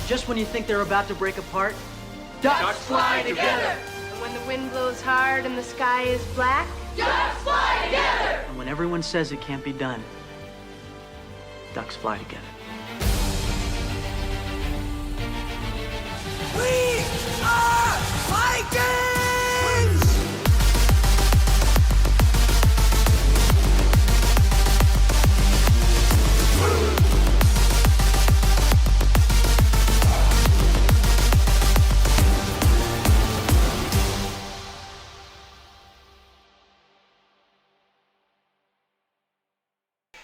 Just when you think they're about to break apart, ducks fly together! And when the wind blows hard and the sky is black, Ducks fly together! And when everyone says it can't be done, ducks fly together. We are Vikings!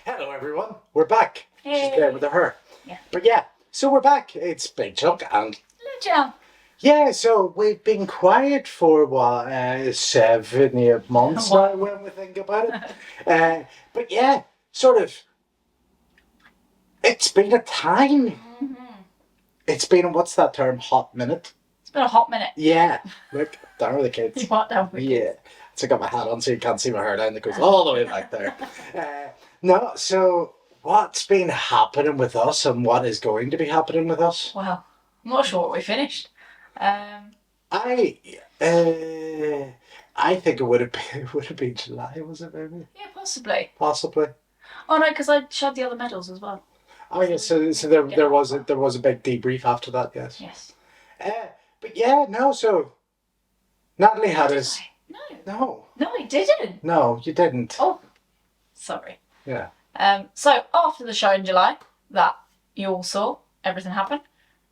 Hello everyone, we're back. Hey. She's there with her. Yeah. But yeah, so we're back. It's Big Chunk and Joe. yeah, so we've been quiet for what, 7 months now when we think about it. But yeah, sort of, it's been a time. Mm-hmm. It's been, what's that term, hot minute? It's been a hot minute. Yeah, look, down with the kids. You want down with Yeah, so I got my hat on so you can't see my hairline that goes all the way back there. No, so what's been happening with us and what is going to be happening with us? Well, I'm not sure what we finished. I think it would have been July, was it maybe? Yeah, possibly. Possibly. Oh no, because I showed the other medals as well. Oh yeah, so there was a big debrief after that, yes. Yes. But yeah, no, so Natalie had us. No. No, No, I didn't. no, you didn't. Oh, sorry. Yeah. So after the show in July that you all saw, everything happened.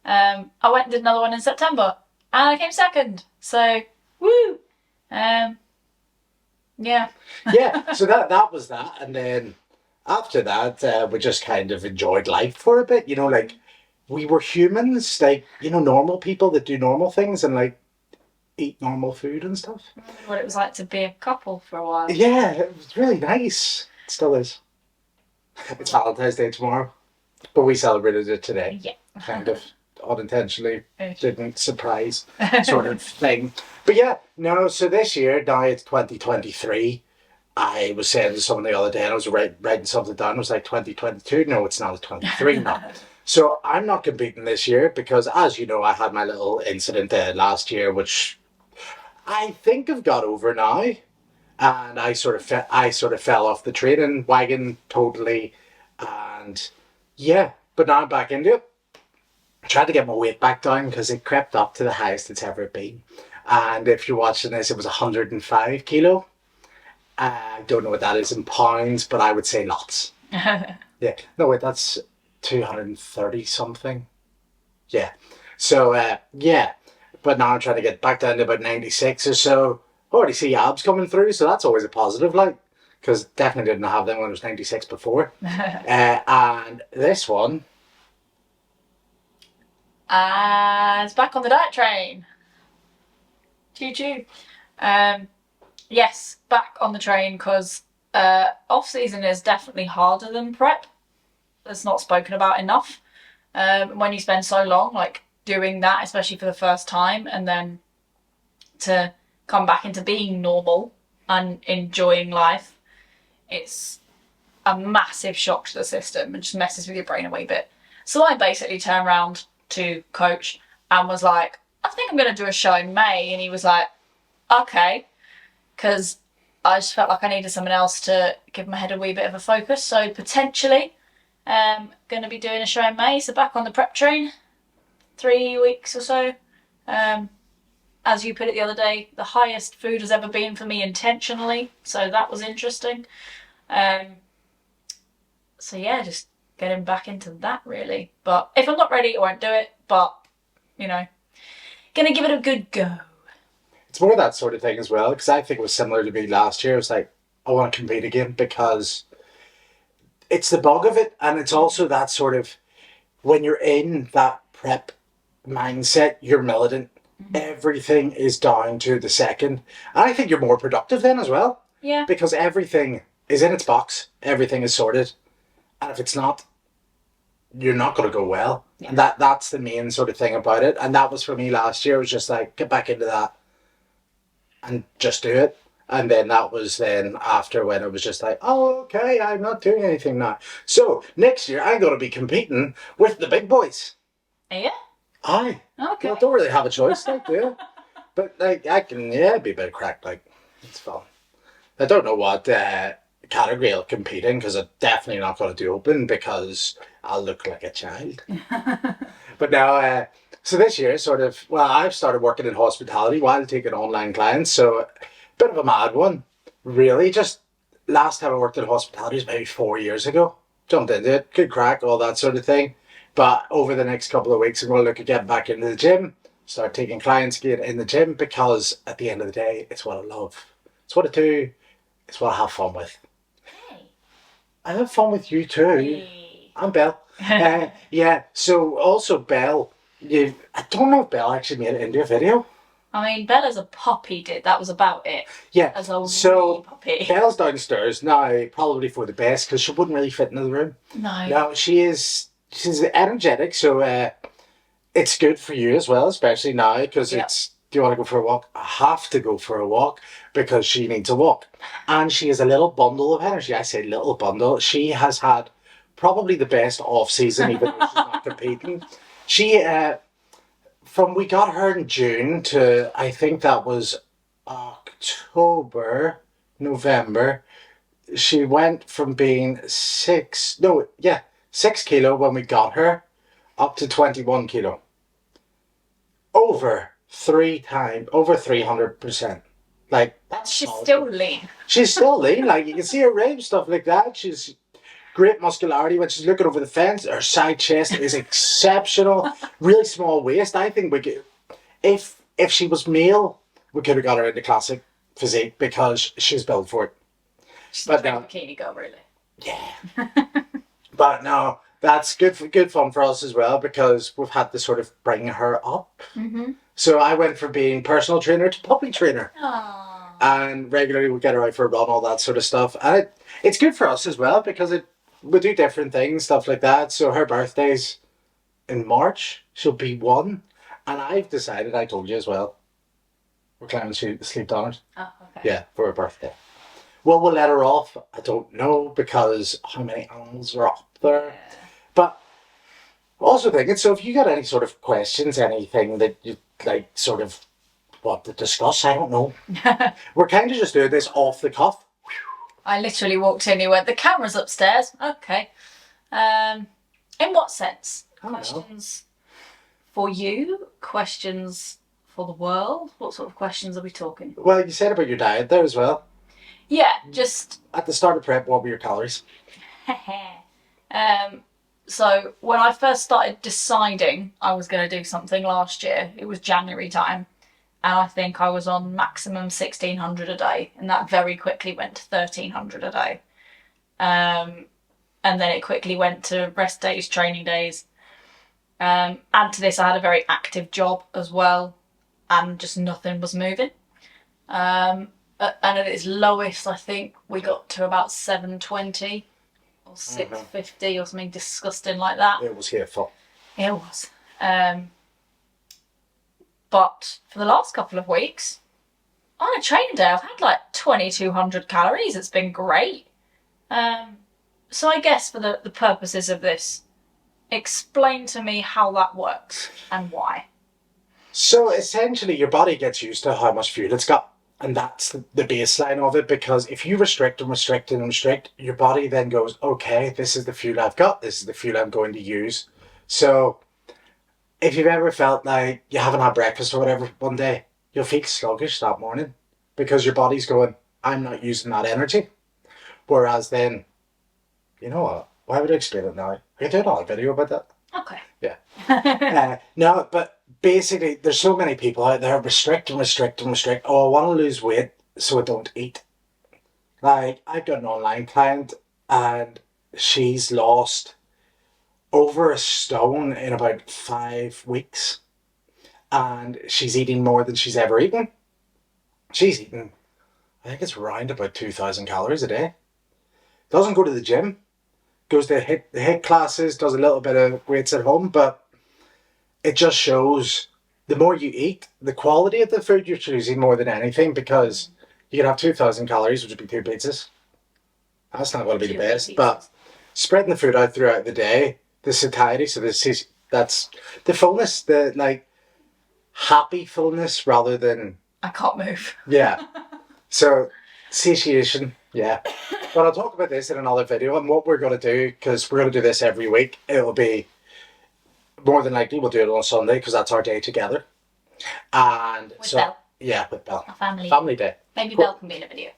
I went and did another one in September, and I came second. So, woo! Yeah. Yeah, so that was that, and then after that, we just kind of enjoyed life for a bit. You know, like we were humans, like normal people that do normal things and like eat normal food and stuff. What it was like to be a couple for a while. Yeah, it was really nice. It still is. It's Valentine's Day tomorrow, but we celebrated it today. Yeah. Kind of unintentionally, Ish. didn't surprise sort of thing. But yeah, no, so this year, now it's 2023. I was saying to someone the other day, and I was writing something down, it was like 2022. No, it's now 23 now. So I'm not competing this year because, as you know, I had my little incident last year, which I think I've got over now. And I sort of fell off the training wagon totally. And yeah, but now I'm back into it. I tried to get my weight back down because it crept up to the highest it's ever been. And if you're watching this, it was 105 kilo. I don't know what that is in pounds, but I would say lots. Yeah. No, wait, that's 230 something. Yeah. So, yeah. But now I'm trying to get back down to about 96 or so. I already see abs coming through, so that's always a positive, like, because definitely didn't have them when I was 96 before. And this one. It's back on the diet train. Choo-choo. Yes, back on the train because off-season is definitely harder than prep. It's not spoken about enough. When you spend so long, like, doing that, especially for the first time, and then to come back into being normal and enjoying life, it's a massive shock to the system and just messes with your brain a wee bit. So I basically turned around to coach and was like, I think I'm going to do a show in May. And he was like, okay, because I just felt like I needed someone else to give my head a wee bit of a focus. So potentially going to be doing a show in May. So back on the prep train, 3 weeks or so. As you put it the other day, the highest food has ever been for me intentionally. So that was interesting. So yeah, just getting back into that really. But if I'm not ready, I won't do it. But, gonna give it a good go. It's more that sort of thing as well, because I think it was similar to me last year. It was like, I want to compete again because it's the bug of it. And it's also that sort of, when you're in that prep mindset, you're militant. Everything is down to the second. And I think you're more productive then as well. Yeah. Because everything is in its box. Everything is sorted. And if it's not, you're not going to go well. Yeah. And that's the main sort of thing about it. And that was for me last year. It was just like, get back into that and just do it. And then that was then after when it was just like, oh, okay, I'm not doing anything now. So next year I'm going to be competing with the big boys. Yeah? Aye. Okay. I don't really have a choice, like, do you? But, like, I can, yeah, be a bit of crack, like, it's fun. I don't know what category I'll compete in, because I'm definitely not going to do open, because I'll look like a child. But now, so this year, sort of, well, I've started working in hospitality while taking online clients, so a bit of a mad one, really. Just last time I worked in hospitality was maybe 4 years ago. Jumped into it, good crack, all that sort of thing. But over the next couple of weeks, I'm going to look at getting back into the gym, start taking clients get in the gym, because at the end of the day, it's what I love. It's what I do. It's what I have fun with. Hey. I have fun with you too. Hey. I'm Belle. Yeah, so also Belle, I don't know if Belle actually made it into a video. I mean, Bella's a puppy did. That was about it. Yeah, As a so wee puppy. Belle's downstairs now, probably for the best, because she wouldn't really fit into the room. No. No, she's energetic, so it's good for you as well, especially now, because Yep. it's, do you want to go for a walk? I have to go for a walk, because she needs a walk. And she is a little bundle of energy. I say little bundle. She has had probably the best off season, even though she's not competing. She, from we got her in June to, I think that was October, November, she went from being 6 kilo when we got her, up to 21 kilo. Over 300%. Like, that's She's solid. still lean. She's still lean. Like, you can see her range, stuff like that. She's great muscularity when she's looking over the fence. Her side chest is exceptional. Really small waist. I think we could, if she was male, we could have got her into classic physique, because she's built for it. She's But a now- bikini girl, really. Yeah. But no, that's good fun for us as well, because we've had to sort of bring her up. Mm-hmm. So I went from being personal trainer to puppy trainer. Aww. And regularly we get her out for a run, all that sort of stuff. And it's good for us as well, because we do different things, stuff like that. So her birthday's in March. She'll be 1. And I've decided, I told you as well, we're climbing sleep down it. Oh, okay. Yeah, for her birthday. Well, we'll let her off. I don't know, because how many animals are up there. Yeah. But also thinking, so if you got any sort of questions, anything that you like sort of want to discuss, I don't know. We're kind of just doing this off the cuff. I literally walked in, he went, the camera's upstairs. Okay. In what sense? I don't know. Questions for you? Questions for the world? What sort of questions are we talking? Well, you said about your diet there as well. Yeah, just At the start of prep, what were your calories? so when I first started deciding I was going to do something last year, it was January time, and I think I was on maximum 1,600 a day, and that very quickly went to 1,300 a day. And then it quickly went to rest days, training days. Add to this, I had a very active job as well, and just nothing was moving. And at its lowest, I think we got to about 720 or 650 or something disgusting like that. It was hateful. It was. But for the last couple of weeks, on a training day, I've had like 2,200 calories. It's been great. So I guess for the purposes of this, explain to me how that works and why. So essentially, your body gets used to how much fuel it's got. And that's the baseline of it, because if you restrict and restrict and restrict, your body then goes, okay, this is the fuel I've got. This is the fuel I'm going to use. So if you've ever felt like you haven't had breakfast or whatever one day, you'll feel sluggish that morning, because your body's going, I'm not using that energy. Whereas then, you know what? Why would I explain it now? I could do another video about that. Okay. Yeah. No, but basically, there's so many people out there restrict and restrict and restrict. Oh, I want to lose weight, so I don't eat. Like, I've got an online client, and she's lost over a stone in about 5 weeks. And she's eating more than she's ever eaten. She's eating, I think it's around about 2,000 calories a day. Doesn't go to the gym. Goes to HIIT classes, does a little bit of weights at home, but it just shows the more you eat, the quality of the food you're choosing more than anything, because you can have 2,000 calories, which would be 2 pizzas. That's not going to be the Two best, pizzas. but spreading the food out throughout the day, the satiety, so the That's the fullness, the like happy fullness rather than I can't move. yeah. So satiation, yeah. But I'll talk about this in another video and what we're gonna do because we're gonna do this every week. It'll be more than likely we'll do it on Sunday because that's our day together. And With so Belle. yeah, with Belle. Our family. Family day. Maybe Belle can be in a video.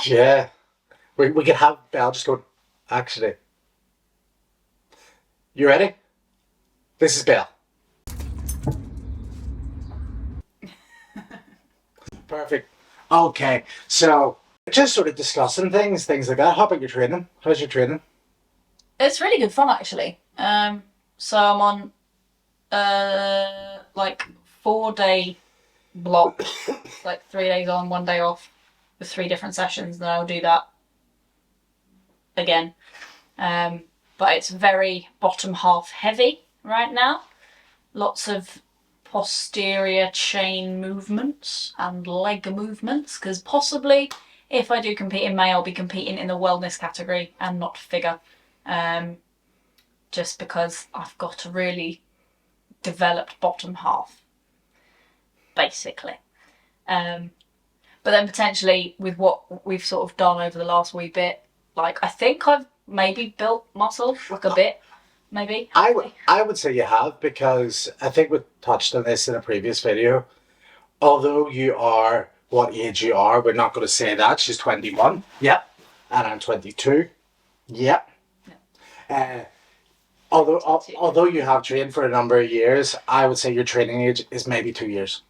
Yeah. We could have Belle just go, actually. You ready? This is Belle. Perfect. Okay, so just sort of discussing things like that. How about your training? How's your training? It's really good fun actually. So I'm on like 4-day block, like 3 days on, 1 day off, with 3 different sessions. Then I'll do that again. But it's very bottom half heavy right now. Lots of posterior chain movements and leg movements, because possibly if I do compete in May, I'll be competing in the wellness category and not figure. Just because I've got a really developed bottom half, basically. But then potentially with what we've sort of done over the last wee bit, like I think I've maybe built muscle, like a bit, maybe. I would say you have, because I think we touched on this in a previous video. Although you are what age you are, we're not going to say that. She's 21. Yep. And I'm 22. Yep. Although you have trained for a number of years, I would say your training age is maybe 2 years.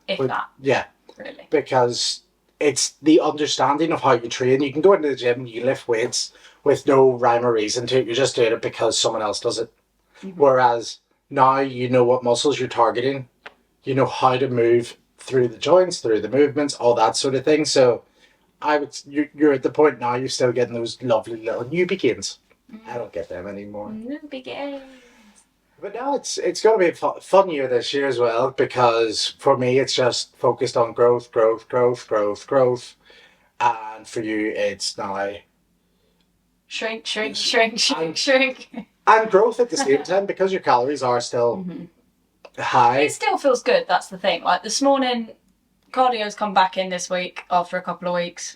If that. Yeah. Really. Because it's the understanding of how you train. You can go into the gym, you lift weights with no rhyme or reason to it. You're just doing it because someone else does it. Whereas now you know what muscles you're targeting. You know how to move through the joints, through the movements, all that sort of thing. So you're at the point now you're still getting those lovely little newbie gains. I don't get them anymore. Newbie gains. But now it's going to be a fun year this year as well, because for me it's just focused on growth. And for you it's now Shrink. and growth at the same time, because your calories are still high. It still feels good, that's the thing. Like this morning, cardio's come back in this week after a couple of weeks,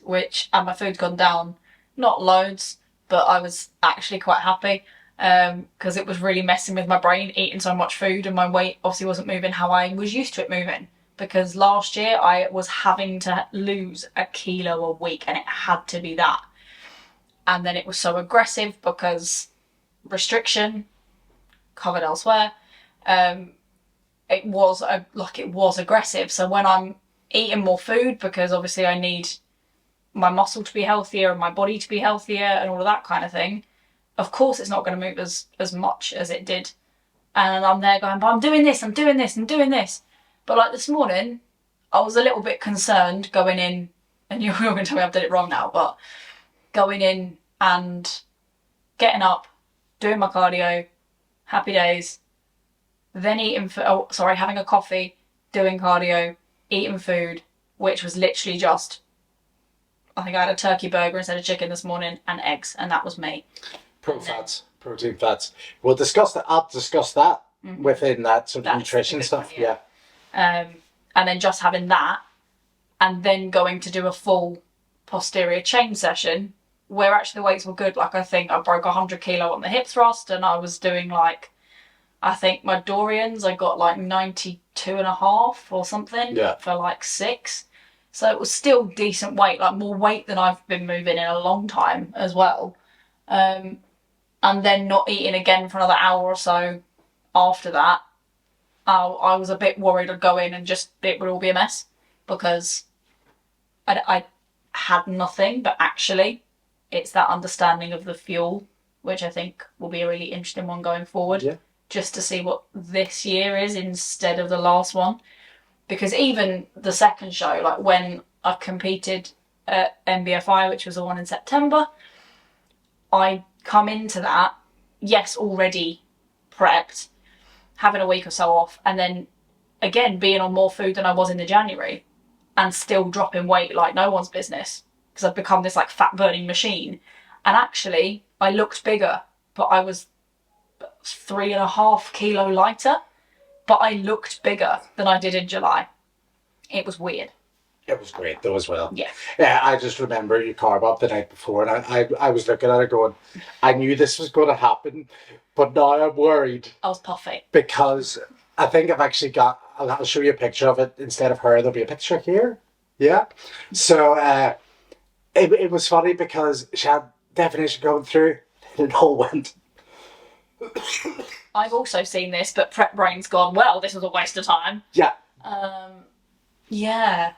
and my food's gone down. Not loads, but I was actually quite happy because it was really messing with my brain, eating so much food, and my weight obviously wasn't moving how I was used to it moving. Because last year I was having to lose 1 kilo a week, and it had to be that. And then it was so aggressive because restriction covered elsewhere. It was aggressive. So when I'm eating more food, because obviously I need my muscle to be healthier and my body to be healthier and all of that kind of thing, of course it's not going to move as much as it did. And I'm there going, but I'm doing this. But like this morning, I was a little bit concerned going in, and you're going to tell me I've done it wrong now, but going in and getting up, doing my cardio, happy days, then having a coffee, doing cardio, eating food, which was literally just, I think I had a turkey burger instead of chicken this morning, and eggs, and that was me. Protein fats. We'll discuss that. I'll discuss that within that sort of nutrition stuff. One, yeah. And then just having that, and then going to do a full posterior chain session where actually the weights were good. Like I think I broke 100 kilo on the hip thrust, and I was doing like, I think my Dorians, I got like 92.5 or something for like 6. So it was still decent weight, like more weight than I've been moving in a long time as well. And then not eating again for another hour or so after that. I was a bit worried I'd go in and just it would all be a mess, because I had nothing, but actually it's that understanding of the fuel, which I think will be a really interesting one going forward, just to see what this year is instead of the last one. Because even the second show, like when I competed at MBFI, which was the one in September, I come into that, yes, already prepped, having a week or so off, and then again being on more food than I was in the January, and still dropping weight like no one's business, because I've become this like fat burning machine. And actually I looked bigger, but I was 3.5 kilo lighter, but I looked bigger than I did in July. It was weird. It was great though as well. Yeah. Yeah, I just remember you carb up the night before, and I was looking at it going, I knew this was going to happen, but now I'm worried I was puffy. because I think I've actually got. I'll show you a picture of it instead of her. There'll be a picture here. Yeah. So it was funny because she had definition going through, and it all went. I've also seen this, but prep brain's gone, well, this was a waste of time. Yeah. Yeah.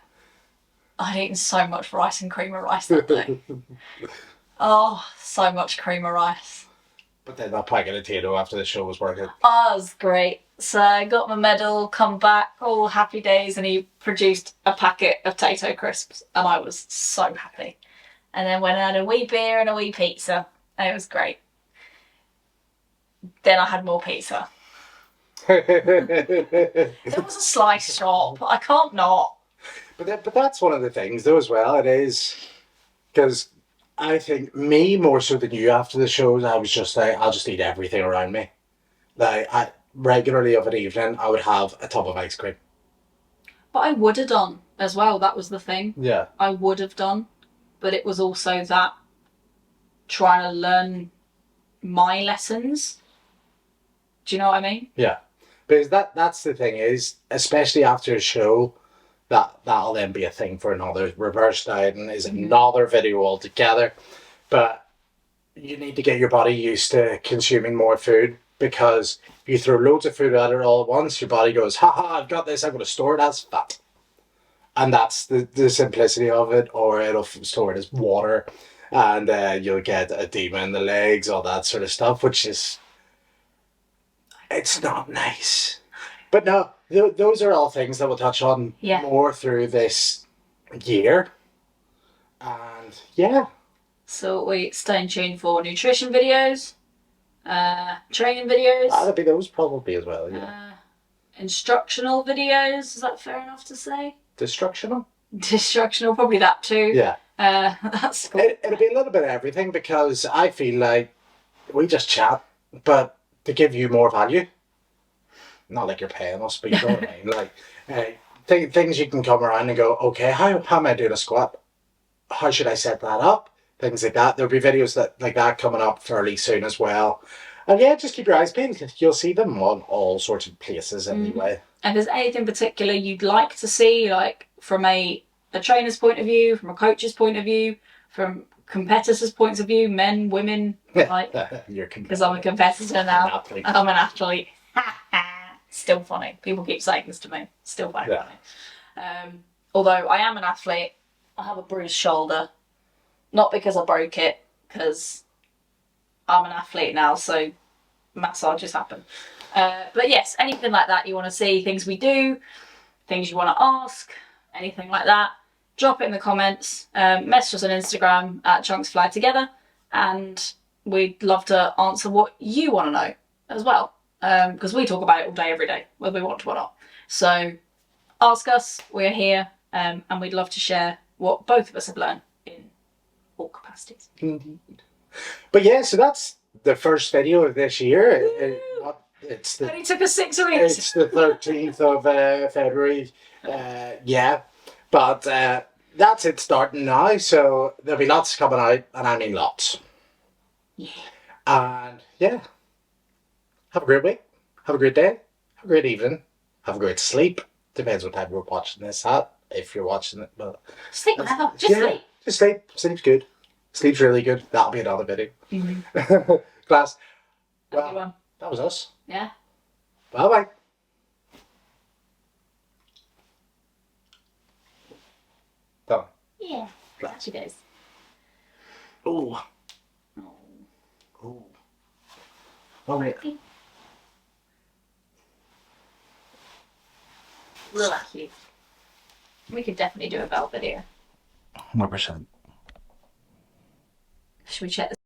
I'd eaten so much rice and cream of rice that day. Oh, so much cream of rice. But then that packet of potato after the show was working. Oh, it was great. So I got my medal, come back, all happy days, and he produced a packet of potato crisps, and I was so happy. And then went and had a wee beer and a wee pizza. And it was great. Then I had more pizza. There was a slice shop. I can't not. But that's one of the things though as well. It is because I think me more so than you after the shows. I was just like, I'll just eat everything around me. Like I regularly of an evening, I would have a tub of ice cream. But I would have done as well. That was the thing. Yeah. I would have done, but it was also that trying to learn my lessons. Do you know what I mean? Yeah. Because that's the thing is, especially after a show, that'll then be a thing for another. Reverse dieting is another video altogether. But you need to get your body used to consuming more food, because if you throw loads of food at it all at once, your body goes, haha, I've got this, I'm going to store it as fat. And that's the simplicity of it, or it'll store it as water, and you'll get edema in the legs, all that sort of stuff, which is, it's not nice. But no, those are all things that we'll touch on more through this year. And yeah. So we stay in tune for nutrition videos, training videos. That'll be those probably as well, yeah. Instructional videos, is that fair enough to say? Destructional? Destructional, probably that too. Yeah. That's cool. It'll be a little bit of everything, because I feel like we just chat, but to give you more value. Not like you're paying us, but you know what I mean. Like things you can come around and go, okay, how am I doing a squat? How should I set that up? Things like that. There'll be videos like that coming up fairly soon as well. And yeah, just keep your eyes peeled. You'll see them on all sorts of places anyway. And if there's anything particular you'd like to see, like from a trainer's point of view, from a coach's point of view, from competitors' points of view, men, women, like, because I'm a competitor now. I'm an athlete. Still funny. People keep saying this to me. Still funny. Although I am an athlete, I have a bruised shoulder. Not because I broke it, because I'm an athlete now, so massages happen. But yes, anything like that you want to see, things we do, things you want to ask, anything like that, drop it in the comments. Message us on Instagram at chunksflytogether, and we'd love to answer what you want to know as well. Because we talk about it all day, every day, whether we want to or not. So ask us, we're here, and we'd love to share what both of us have learned in all capacities. Indeed. But yeah, so that's the first video of this year. It only took us 6 weeks. It's the 13th of February. Yeah, but that's it starting now. So there'll be lots coming out, and I mean lots. Yeah. And yeah. Have a great week. Have a great day. Have a great evening. Have a great sleep. Depends what time we're watching this at. If you're watching it, but sleep whenever. Sleep. Just sleep. Sleep's good. Sleep's really good. That'll be another video. Class. Well, that was us. Yeah. Bye bye. Done. Yeah. Happy days. Oh. Oh. Oh wait. Lucky. We could definitely do a Belle video. 100%. Should we check this?